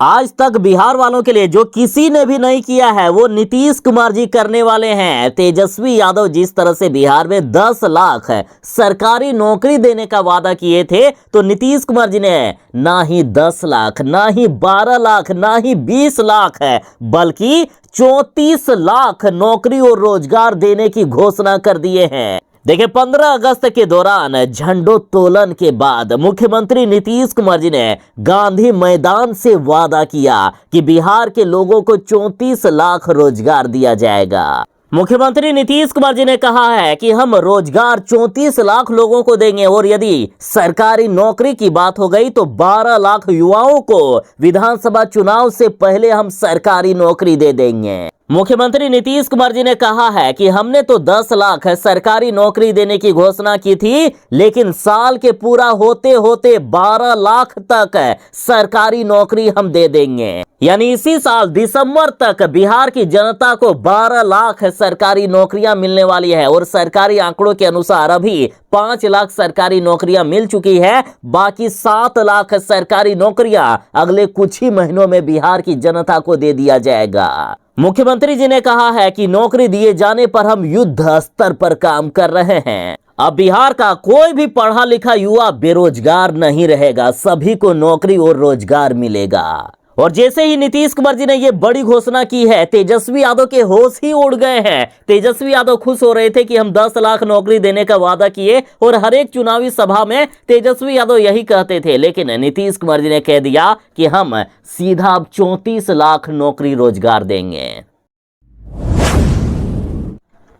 आज तक बिहार वालों के लिए जो किसी ने भी नहीं किया है वो नीतीश कुमार जी करने वाले हैं। तेजस्वी यादव जिस तरह से बिहार में 10 लाख सरकारी नौकरी देने का वादा किए थे, तो नीतीश कुमार जी ने ना ही 10 लाख, ना ही 12 लाख, ना ही 20 लाख है, बल्कि 34 लाख नौकरी और रोजगार देने की घोषणा कर दिए हैं। देखिए, 15 अगस्त के दौरान झंडोत्तोलन के बाद मुख्यमंत्री नीतीश कुमार जी ने गांधी मैदान से वादा किया कि बिहार के लोगों को 34 लाख रोजगार दिया जाएगा। मुख्यमंत्री नीतीश कुमार जी ने कहा है कि हम रोजगार 34 लाख लोगों को देंगे और यदि सरकारी नौकरी की बात हो गई तो 12 लाख युवाओं को विधानसभा चुनाव से पहले हम सरकारी नौकरी दे देंगे। मुख्यमंत्री नीतीश कुमार जी ने कहा है कि हमने तो 10 लाख सरकारी नौकरी देने की घोषणा की थी, लेकिन साल के पूरा होते होते 12 लाख तक सरकारी नौकरी हम दे देंगे। यानी इसी साल दिसंबर तक बिहार की जनता को 12 लाख सरकारी नौकरियां मिलने वाली है और सरकारी आंकड़ों के अनुसार अभी 5 लाख सरकारी नौकरियां मिल चुकी है। बाकी 7 लाख सरकारी नौकरियां अगले कुछ ही महीनों में बिहार की जनता को दे दिया जाएगा। मुख्यमंत्री जी ने कहा है कि नौकरी दिए जाने पर हम युद्ध स्तर पर काम कर रहे हैं। अब बिहार का कोई भी पढ़ा लिखा युवा बेरोजगार नहीं रहेगा, सभी को नौकरी और रोजगार मिलेगा। और जैसे ही नीतीश कुमार जी ने ये बड़ी घोषणा की है, तेजस्वी यादव के होश ही उड़ गए हैं। तेजस्वी यादव खुश हो रहे थे कि हम 10 लाख नौकरी देने का वादा किए और हर एक चुनावी सभा में तेजस्वी यादव यही कहते थे, लेकिन नीतीश कुमार जी ने कह दिया कि हम सीधा 34 लाख नौकरी रोजगार देंगे।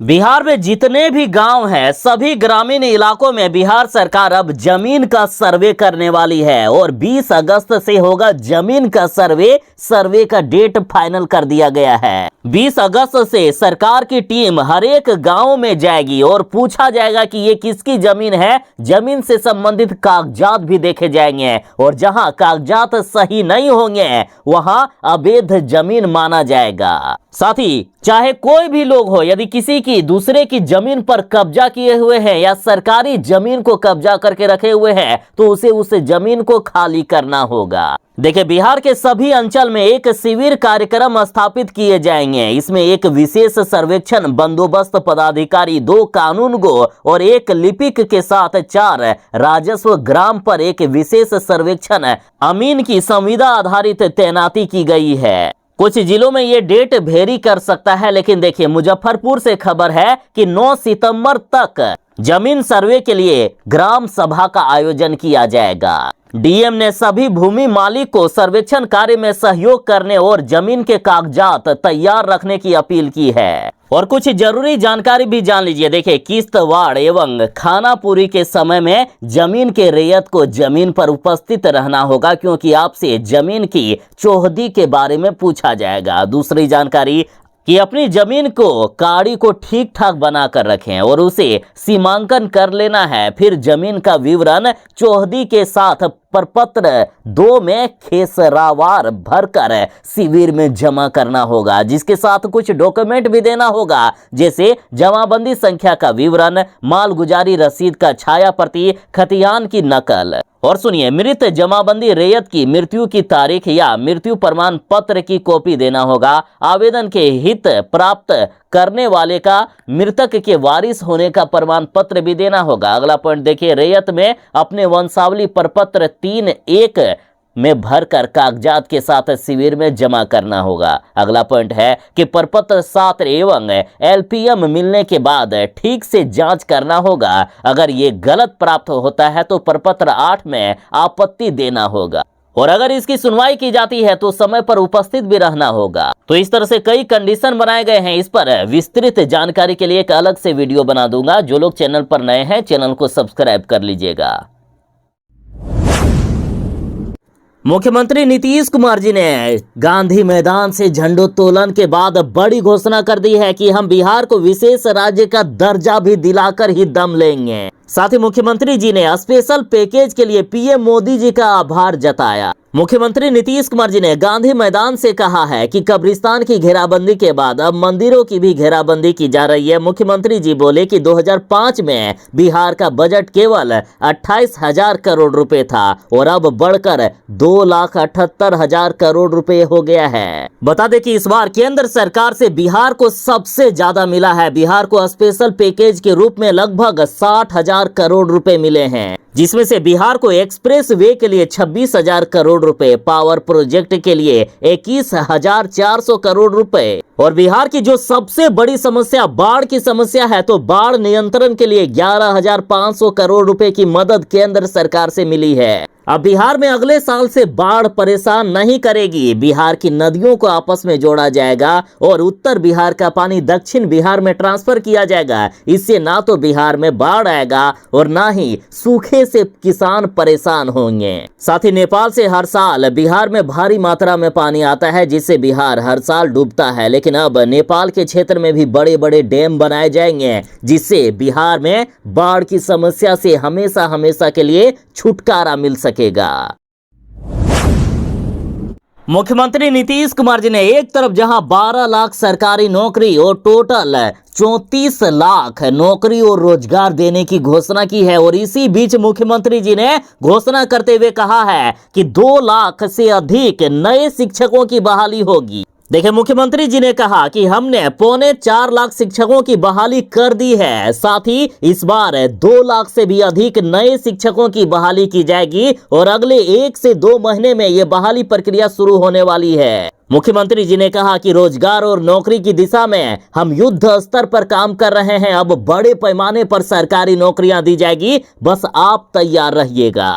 बिहार में जितने भी गांव हैं, सभी ग्रामीण इलाकों में बिहार सरकार अब जमीन का सर्वे करने वाली है और 20 अगस्त से होगा जमीन का सर्वे का डेट फाइनल कर दिया गया है। 20 अगस्त से सरकार की टीम हर एक गांव में जाएगी और पूछा जाएगा कि ये किसकी जमीन है। जमीन से संबंधित कागजात भी देखे जाएंगे और जहां कागजात सही नहीं होंगे वहां अवैध जमीन माना जाएगा। साथ ही चाहे कोई भी लोग हो, यदि किसी की दूसरे की जमीन पर कब्जा किए हुए हैं या सरकारी जमीन को कब्जा करके रखे हुए हैं, तो उसे उस जमीन को खाली करना होगा। देखिए, बिहार के सभी अंचल में एक शिविर कार्यक्रम स्थापित किए जाएंगे। इसमें एक विशेष सर्वेक्षण बंदोबस्त पदाधिकारी, 2 कानूनगो और 1 लिपिक के साथ 4 राजस्व ग्राम पर एक विशेष सर्वेक्षण अमीन की संविदा आधारित तैनाती की गई है। कुछ जिलों में ये डेट वेरी कर सकता है, लेकिन देखिए, मुजफ्फरपुर से खबर है कि 9 सितंबर तक जमीन सर्वे के लिए ग्राम सभा का आयोजन किया जाएगा। डीएम ने सभी भूमि मालिक को सर्वेक्षण कार्य में सहयोग करने और जमीन के कागजात तैयार रखने की अपील की है। और कुछ जरूरी जानकारी भी जान लीजिए। देखिए, किश्तवाड़ एवं खानापुरी के समय में जमीन के रैयत को जमीन पर उपस्थित रहना होगा, क्योंकि आपसे जमीन की चौहदी के बारे में पूछा जाएगा। दूसरी जानकारी कि अपनी जमीन को काड़ी को ठीक ठाक बनाकर रखें और उसे सीमांकन कर लेना है। फिर जमीन का विवरण चौहदी के साथ प्रपत्र 2 में खेसरावार भरकर शिविर में जमा करना होगा, जिसके साथ कुछ डॉक्यूमेंट भी देना होगा, जैसे जमाबंदी संख्या का विवरण, मालगुजारी रसीद का छाया प्रति, खतियान की नकल। और सुनिए, मृत जमाबंदी रैयत की मृत्यु की तारीख या मृत्यु प्रमाण पत्र की कॉपी देना होगा। आवेदन के हित प्राप्त करने वाले का मृतक के वारिस होने का प्रमाण पत्र भी देना होगा। अगला पॉइंट देखिए, रैयत में अपने वंशावली प्रपत्र 3(1) में भरकर कागजात के साथ शिविर में जमा करना होगा। अगला पॉइंट है कि प्रपत्र 7 एवं एलपीएम मिलने के बाद ठीक से जांच करना होगा। अगर ये गलत प्राप्त होता है तो प्रपत्र 8 में आपत्ति देना होगा और अगर इसकी सुनवाई की जाती है तो समय पर उपस्थित भी रहना होगा। तो इस तरह से कई कंडीशन बनाए गए हैं। इस पर विस्तृत जानकारी के लिए एक अलग से वीडियो बना दूंगा। जो लोग चैनल पर नए हैं, चैनल को सब्सक्राइब कर लीजिएगा। मुख्यमंत्री नीतीश कुमार जी ने गांधी मैदान से झंडोत्तोलन के बाद बड़ी घोषणा कर दी है कि हम बिहार को विशेष राज्य का दर्जा भी दिलाकर ही दम लेंगे। साथ ही मुख्यमंत्री जी ने स्पेशल पैकेज के लिए पीएम मोदी जी का आभार जताया। मुख्यमंत्री नीतीश कुमार जी ने गांधी मैदान से कहा है कि कब्रिस्तान की घेराबंदी के बाद अब मंदिरों की भी घेराबंदी की जा रही है। मुख्यमंत्री जी बोले कि 2005 में बिहार का बजट केवल 28,000 करोड़ रुपए था और अब बढ़कर 2,78,000 करोड़ रुपए हो गया है। बता दें कि इस बार केंद्र सरकार से बिहार को सबसे ज्यादा मिला है। बिहार को स्पेशल पैकेज के रूप में लगभग 60,000 करोड़ रुपए मिले हैं, जिसमें से बिहार को एक्सप्रेस वे के लिए 26,000 करोड़ रुपए, पावर प्रोजेक्ट के लिए 21,400 करोड़ रुपए और बिहार की जो सबसे बड़ी समस्या बाढ़ की समस्या है, तो बाढ़ नियंत्रण के लिए 11,500 करोड़ रुपए की मदद केंद्र सरकार से मिली है। अब बिहार में अगले साल से बाढ़ परेशान नहीं करेगी। बिहार की नदियों को आपस में जोड़ा जाएगा और उत्तर बिहार का पानी दक्षिण बिहार में ट्रांसफर किया जाएगा। इससे ना तो बिहार में बाढ़ आएगा और ना ही सूखे से किसान परेशान होंगे। साथ ही नेपाल से हर साल बिहार में भारी मात्रा में पानी आता है, जिससे बिहार हर साल डूबता है। लेकिन अब नेपाल के क्षेत्र में भी बड़े बड़े डैम बनाए जाएंगे, जिससे बिहार में बाढ़ की समस्या से हमेशा हमेशा के लिए छुटकारा मिल सकेगा। मुख्यमंत्री नीतीश कुमार जी ने एक तरफ जहां 12 लाख सरकारी नौकरी और टोटल 34 लाख नौकरी और रोजगार देने की घोषणा की है, और इसी बीच मुख्यमंत्री जी ने घोषणा करते हुए कहा है कि 2 लाख से अधिक नए शिक्षकों की बहाली होगी। देखिए, मुख्यमंत्री जी ने कहा कि हमने 3.25 लाख शिक्षकों की बहाली कर दी है। साथ ही इस बार 2 लाख से भी अधिक नए शिक्षकों की बहाली की जाएगी और अगले 1 से 2 महीने में यह बहाली प्रक्रिया शुरू होने वाली है। मुख्यमंत्री जी ने कहा कि रोजगार और नौकरी की दिशा में हम युद्ध स्तर पर काम कर रहे हैं। अब बड़े पैमाने पर सरकारी नौकरियां दी जाएगी, बस आप तैयार रहिएगा।